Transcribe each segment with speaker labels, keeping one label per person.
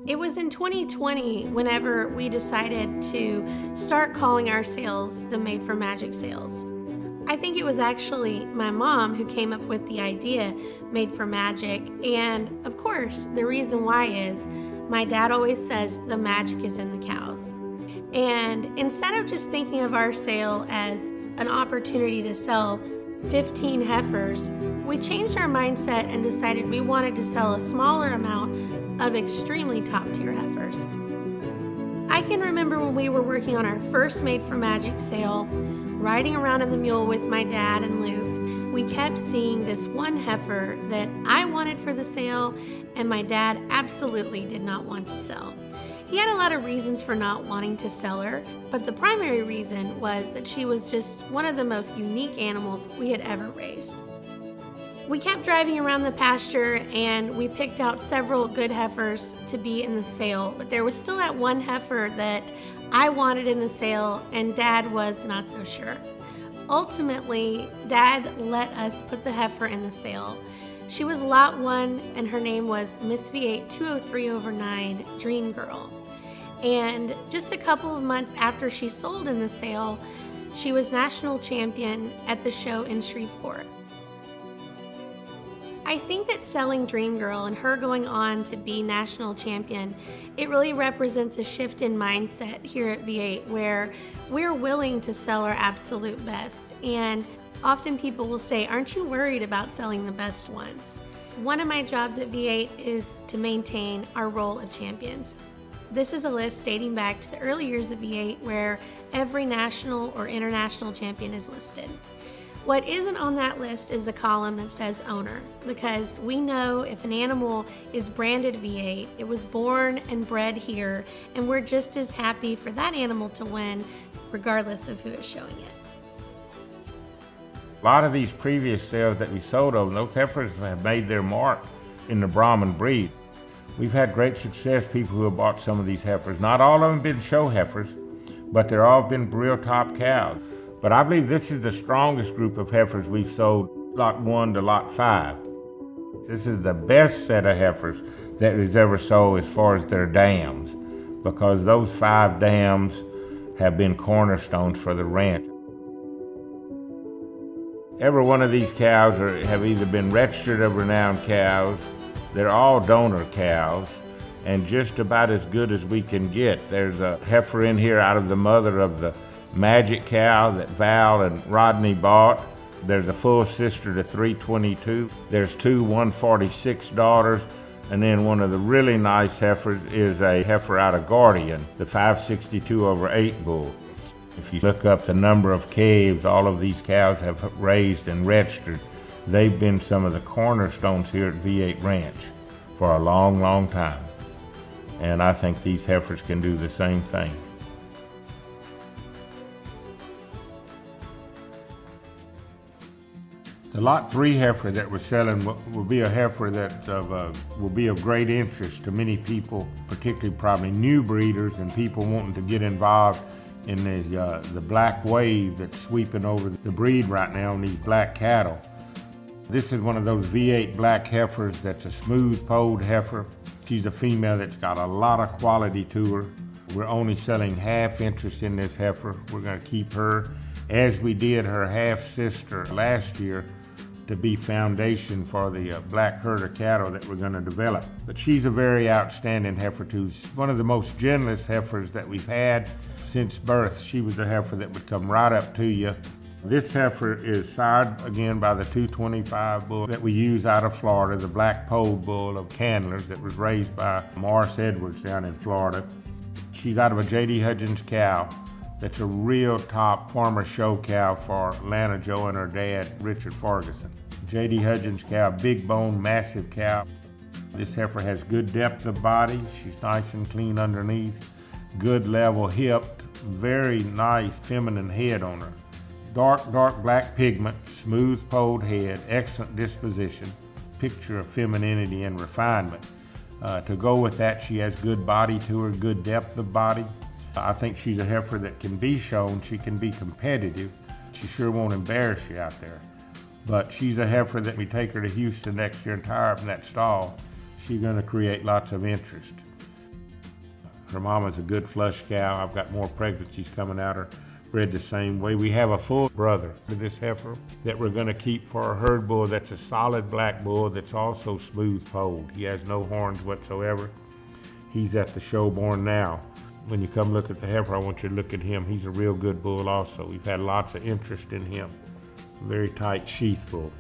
Speaker 1: It was in 2020 whenever we decided to start calling our sales the Made for Magic sales. I think it was actually my mom who came up with the idea, Made for Magic, and of course, the reason why is my dad always says the magic is in the cows. And instead of just thinking of our sale as an opportunity to sell 15 heifers, we changed our mindset and decided we wanted to sell a smaller amount of extremely top-tier heifers. I can remember when we were working on our first Made for Magic sale, riding around in the mule with my dad and Luke, we kept seeing this one heifer that I wanted for the sale and my dad absolutely did not want to sell. He had a lot of reasons for not wanting to sell her, but the primary reason was that she was just one of the most unique animals we had ever raised. We kept driving around the pasture and we picked out several good heifers to be in the sale, but there was still that one heifer that I wanted in the sale and Dad was not so sure. Ultimately, Dad let us put the heifer in the sale. She was Lot 1 and her name was Miss V8 203/9 Dream Girl. And just a couple of months after she sold in the sale, she was national champion at the show in Shreveport. I think that selling Dream Girl and her going on to be national champion, it really represents a shift in mindset here at V8 where we're willing to sell our absolute best. And often people will say, aren't you worried about selling the best ones? One of my jobs at V8 is to maintain our role of champions. This is a list dating back to the early years of V8 where every national or international champion is listed. What isn't on that list is a column that says owner, because we know if an animal is branded V8, it was born and bred here, and we're just as happy for that animal to win regardless of who is showing it.
Speaker 2: A lot of these previous sales that we sold of, those heifers have made their mark in the Brahman breed. We've had great success, people who have bought some of these heifers. Not all of them have been show heifers, but they're all been real top cows. But I believe this is the strongest group of heifers we've sold, Lot 1 to Lot 5. This is the best set of heifers that is ever sold as far as their dams, because those 5 dams have been cornerstones for the ranch. Every one of these cows have either been registered of renowned cows, they're all donor cows, and just about as good as we can get. There's a heifer in here out of the mother of the Magic cow that Val and Rodney bought. There's a full sister to 322. There's 2 146 daughters, and then one of the really nice heifers is a heifer out of Guardian, the 562/8 bull. If you look up the number of calves all of these cows have raised and registered, they've been some of the cornerstones here at V8 Ranch for a long, long time. And I think these heifers can do the same thing. The Lot 3 heifer that we're selling will be a heifer that will be of great interest to many people, particularly probably new breeders and people wanting to get involved in the black wave that's sweeping over the breed right now in these black cattle. This is one of those V8 black heifers that's a smooth-polled heifer. She's a female that's got a lot of quality to her. We're only selling half interest in this heifer. We're going to keep her, as we did her half-sister last year, to be foundation for the black herder cattle that we're going to develop. But she's a very outstanding heifer too. She's one of the most gentlest heifers that we've had since birth. She was the heifer that would come right up to you. This heifer is sired again by the 225 bull that we use out of Florida, the black polled bull of Candler's that was raised by Morris Edwards down in Florida. She's out of a J.D. Hudgens cow. That's a real top farmer show cow for Lana Joe and her dad, Richard Ferguson. J.D. Hudgens cow, big bone, massive cow. This heifer has good depth of body. She's nice and clean underneath. Good level hipped, very nice feminine head on her. Dark black pigment, smooth polled head, excellent disposition. Picture of femininity and refinement. To go with that, she has good body to her, good depth of body. I think she's a heifer that can be shown. She can be competitive. She sure won't embarrass you out there. But she's a heifer that we take her to Houston next year and tire her from that stall. She's going to create lots of interest. Her mama's a good flush cow. I've got more pregnancies coming out of her, bred the same way. We have a full brother to this heifer that we're gonna keep for a herd bull that's a solid black bull that's also smooth polled. He has no horns whatsoever. He's at the show born now. When you come look at the heifer, I want you to look at him. He's a real good bull also. We've had lots of interest in him. Very tight sheath bull.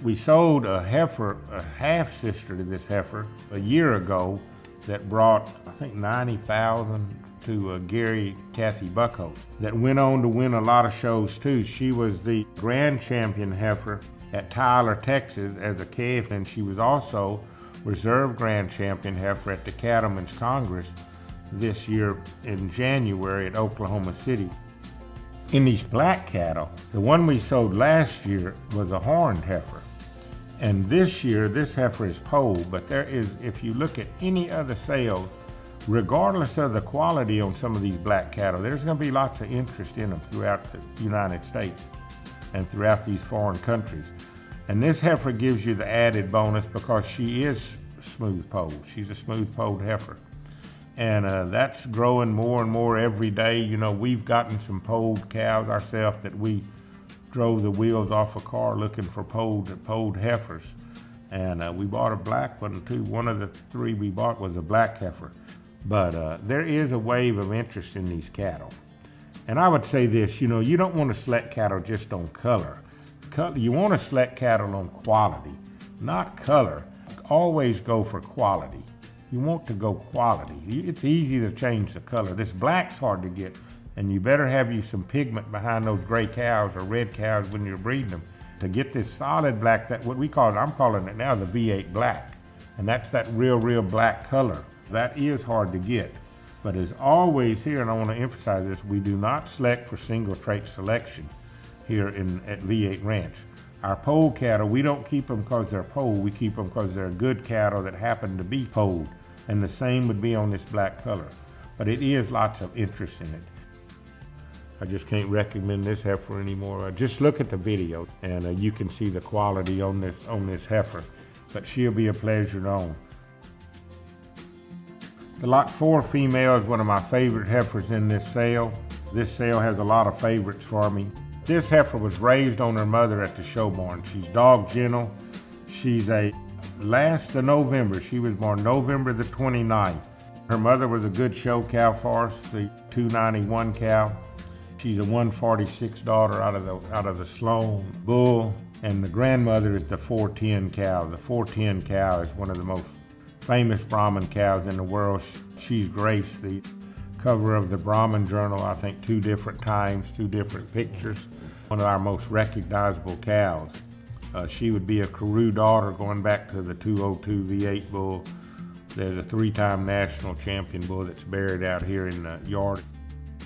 Speaker 2: We sold a heifer, a half-sister to this heifer, a year ago that brought, I think, 90,000 to Gary Kathy Buckholt that went on to win a lot of shows too. She was the grand champion heifer at Tyler, Texas as a calf, and she was also reserve grand champion heifer at the Cattlemen's Congress this year in January at Oklahoma City. In these black cattle, the one we sold last year was a horned heifer. And this year, this heifer is polled, but there is, if you look at any other sales, regardless of the quality on some of these black cattle, there's gonna be lots of interest in them throughout the United States and throughout these foreign countries. And this heifer gives you the added bonus because she is smooth polled. She's a smooth polled heifer. And that's growing more and more every day. You know, we've gotten some polled cows ourselves that we drove the wheels off a car looking for polled heifers. And we bought a black one too. One of the three we bought was a black heifer. But there is a wave of interest in these cattle. And I would say this, you know, you don't want to select cattle just on color. You want to select cattle on quality, not color. Always go for quality. You want to go quality. It's easy to change the color. This black's hard to get, and you better have you some pigment behind those gray cows or red cows when you're breeding them to get this solid black, that what we call it, I'm calling it now the V8 black. And that's that real black color. That is hard to get. But as always here, and I want to emphasize this, we do not select for single trait selection here at V8 Ranch. Our polled cattle, we don't keep them because they're polled, we keep them because they're good cattle that happen to be polled. And the same would be on this black color. But it is lots of interest in it. I just can't recommend this heifer anymore. Just look at the video and you can see the quality on this heifer. But she'll be a pleasure to own. The Lot 4 female is one of my favorite heifers in this sale. This sale has a lot of favorites for me. This heifer was raised on her mother at the show barn. She's dog gentle. She's a last of November. She was born November the 29th. Her mother was a good show cow for us, the 291 cow. She's a 146 daughter out of the Sloan bull, and the grandmother is the 410 cow. The 410 cow is one of the most famous Brahman cows in the world. She's graced the cover of the Brahman Journal, I think 2 different times, 2 different pictures. One of our most recognizable cows. She would be a Karoo daughter going back to the 202 V8 bull. There's a 3-time national champion bull that's buried out here in the yard.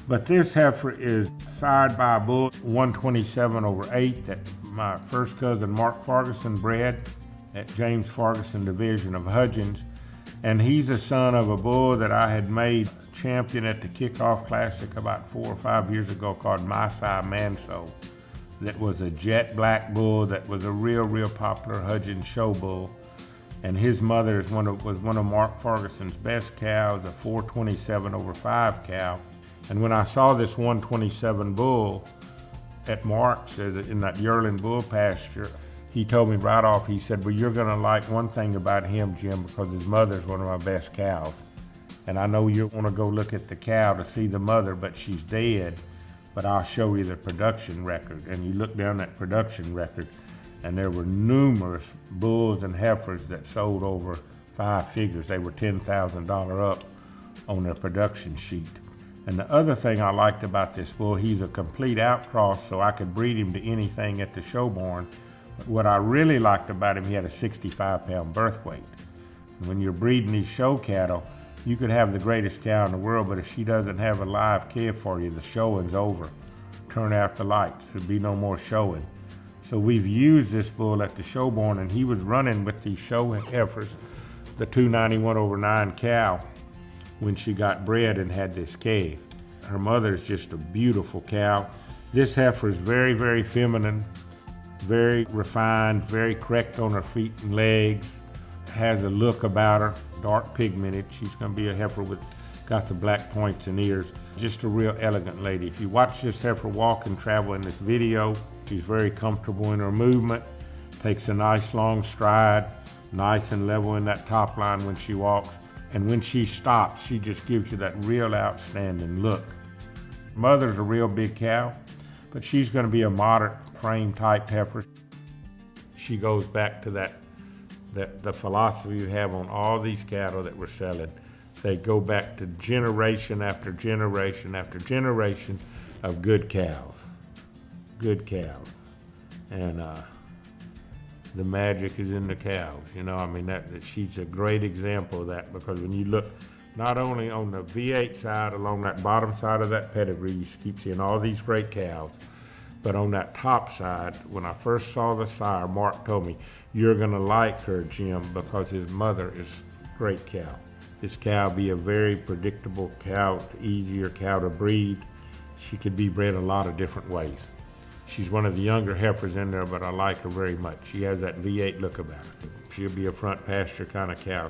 Speaker 2: But this heifer is sired by a bull 127/8 that my first cousin Mark Ferguson bred at James Ferguson Division of Hudgens. And he's a son of a bull that I had made champion at the Kickoff Classic about 4 or 5 years ago called Maasai Manso. That was a jet black bull that was a real popular Hudgens show bull. And his mother was one of Mark Ferguson's best cows, a 427/5 cow. And when I saw this 127 bull at Mark's in that yearling bull pasture, he told me right off, he said, well, you're gonna like one thing about him, Jim, because his mother's one of my best cows. And I know you wanna go look at the cow to see the mother, but she's dead. But I'll show you the production record. And you look down that production record, and there were numerous bulls and heifers that sold over 5 figures. They were $10,000 up on their production sheet. And the other thing I liked about this bull, he's a complete outcross, so I could breed him to anything at the show barn. But what I really liked about him, he had a 65-pound birth weight. And when you're breeding these show cattle, you could have the greatest cow in the world, but if she doesn't have a live calf for you, the showing's over. Turn out the lights, there'd be no more showing. So we've used this bull at the show barn, and he was running with these show heifers, the 291/9 cow, when she got bred and had this calf. Her mother's just a beautiful cow. This heifer is very feminine, very refined, very correct on her feet and legs, has a look about her, dark pigmented. She's gonna be a heifer with got the black points and ears. Just a real elegant lady. If you watch this heifer walk and travel in this video, she's very comfortable in her movement, takes a nice long stride, nice and level in that top line when she walks. And when she stops, she just gives you that real outstanding look. Mother's a real big cow, but she's going to be a moderate frame type heifer. She goes back to the philosophy you have on all these cattle that we're selling. They go back to generation after generation after generation of good cows. Good cows. And the magic is in the cows. You know, I mean, she's a great example of that, because when you look not only on the V8 side, along that bottom side of that pedigree, you keep seeing all these great cows. But on that top side, when I first saw the sire, Mark told me, "You're gonna like her, Jim, because his mother is a great cow." This cow be a very predictable cow, easier cow to breed. She could be bred a lot of different ways. She's one of the younger heifers in there, but I like her very much. She has that V8 look about her. She'll be a front pasture kind of cow.